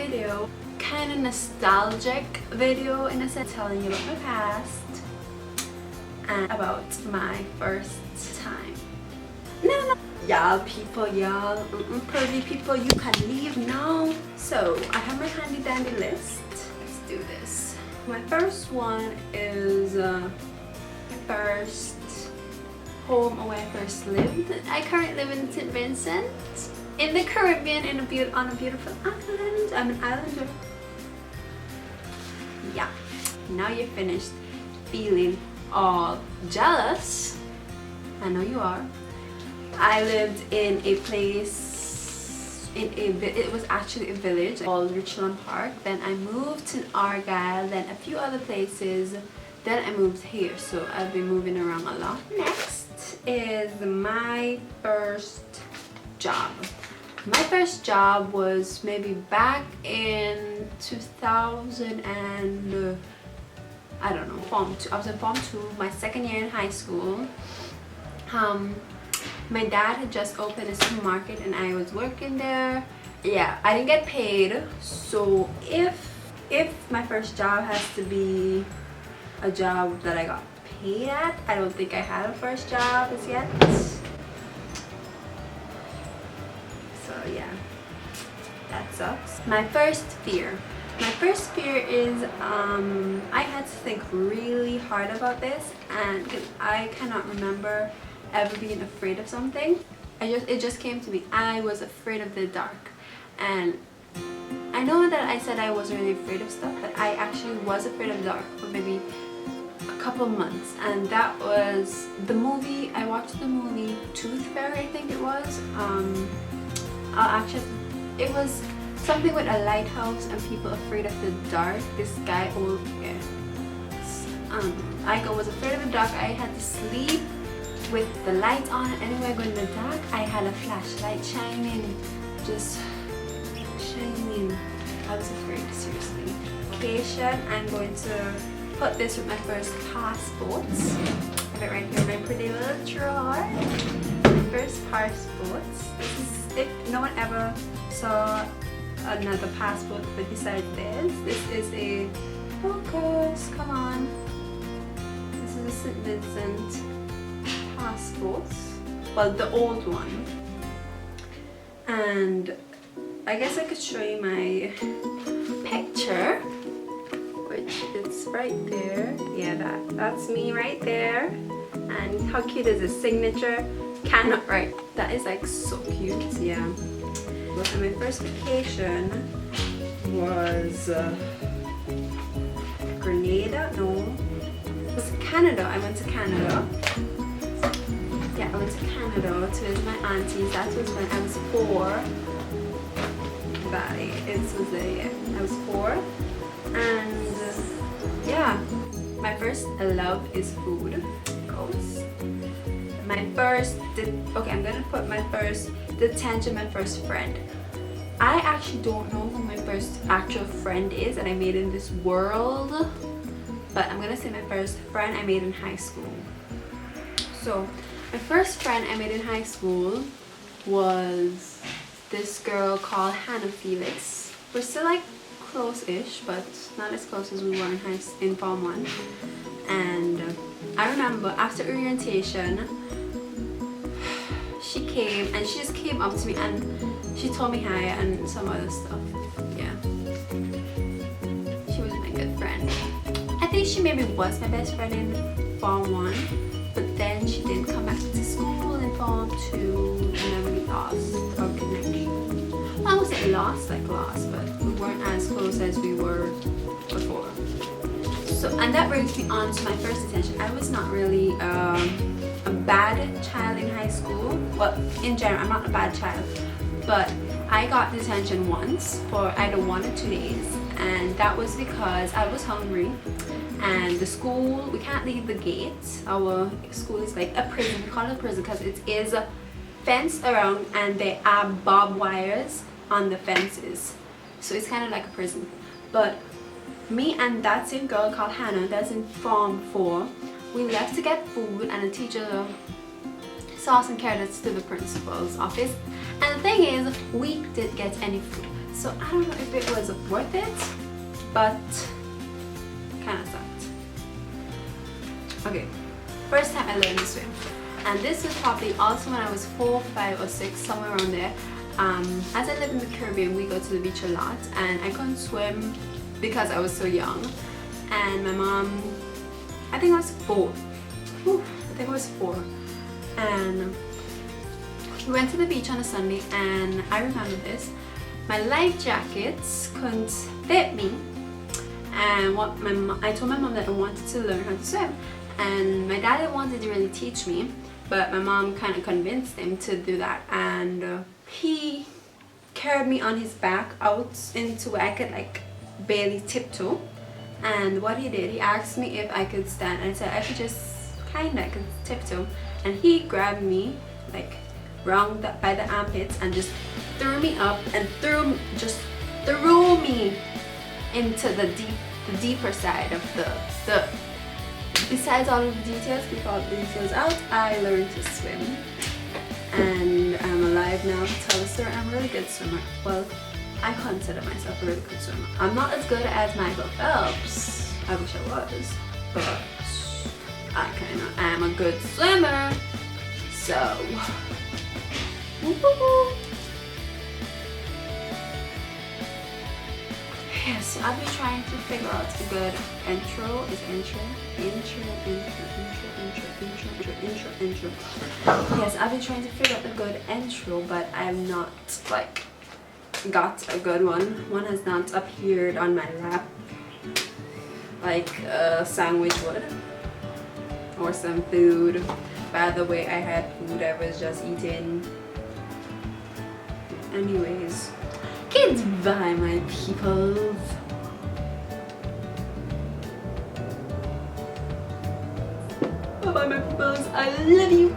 video, kind of nostalgic video in a sense, telling you about my past and about my first time. No, y'all people, y'all pretty people, you can leave now. So I have my handy dandy list. Let's do this. My first one is first home where I first lived. I currently live in St. Vincent in the Caribbean on a beautiful island. I'm an islander. Yeah, now you're finished feeling all jealous. I know you are. I lived in a place, it was actually a village called Richland Park. Then I moved to Argyle, then a few other places. Then I moved here, so I've been moving around a lot. Next is my first job. My first job was maybe back in 2000 and I don't know, Form 2. I was in Form 2, my second year in high school. My dad had just opened a supermarket and I was working there. Yeah, I didn't get paid, so if my first job has to be a job that I got paid at, I don't think I had a first job as yet. So yeah, that sucks. My first fear. My first fear is I had to think really hard about this, and I cannot remember ever being afraid of something. It just came to me. I was afraid of the dark, and I know that I said I wasn't really afraid of stuff, but I actually was afraid of the dark for maybe a couple months, and that was the movie. I watched the movie Tooth Fairy, I think it was. Actually, it was something with a lighthouse and people afraid of the dark. This guy, I was afraid of the dark. I had to sleep with the lights on, and anywhere I go in the dark, I had a flashlight shining, just shining. I was afraid, seriously. Vacation, I'm going to put this with my first passports. I have it right here in my pretty little drawer. My first passports. This is, if no one ever saw another passport but besides this is a focus, come on. This is a St. Vincent passport. Well, the old one. And I guess I could show you my picture, which is right there. Yeah, that's me right there. And how cute is this signature? Cannot write. That is like so cute. Yeah. And my first vacation was Grenada. No, it was Canada. I went to Canada. Yeah, I went to Canada to visit my aunties. That was when I was 4. I was 4, and yeah, my first love is food. Of course. My first, okay, I'm gonna put my first detention, my first friend. I actually don't know who my first actual friend is that I made in this world, but I'm gonna say my first friend I made in high school. So my first friend I made in high school was this girl called Hannah Felix. We're still like close-ish, but not as close as we were in Form 1. And I remember after orientation, she came and she just came up to me and she told me hi and some other stuff. Yeah, she was my good friend. I think she maybe was my best friend in Form 1, but then she didn't come back to school in Form 2, and then we lost our connection. Well, I won't say lost, but we weren't as close as we were before. So, and that brings me on to my first detention. I was not really a bad child in high school. Well, in general, I'm not a bad child, but I got detention once for either 1 or 2 days, and that was because I was hungry, and the school, we can't leave the gate. Our school is like a prison. We call it a prison because it is fenced around and there are barbed wires on the fences, so it's kind of like a prison. But me and that same girl called Hannah, that's in Form 4, we left to get food, and the teacher saw us and carried us to the principal's office. And the thing is, we didn't get any food. So I don't know if it was worth it, but kind of sucked. Okay, first time I learned to swim, and this was probably also when I was 4, 5 or 6, somewhere around there. As I live in the Caribbean, we go to the beach a lot, and I couldn't swim because I was so young. And my mom, I think I was 4. Whew, I think I was 4. And we went to the beach on a Sunday, and I remember this. My life jackets couldn't fit me, and I told my mom that I wanted to learn how to swim, and my dad didn't want to really teach me, but my mom kind of convinced him to do that, and he carried me on his back out into where I could like barely tiptoe. And what he did, he asked me if I could stand, and I said I could just kinda could tiptoe, and he grabbed me like round by the armpits and just threw me up and threw me into the deeper side of the. Besides all of the details, keep all the details out, I learned to swim, and I'm alive now to tell the story. I'm a really good swimmer. Well, I consider myself a really good swimmer. I'm not as good as Michael Phelps. I wish I was, but I kinda am a good swimmer. So, woo-hoo-hoo. Yes, I've been trying to figure out a good intro. Yes, I've been trying to figure out a good intro, but I've not like got a good one. One has not appeared on my lap like a sandwich would, or some food. By the way, I had food I was just eating. Anyways, goodbye my peoples. Bye bye my peoples, I love you.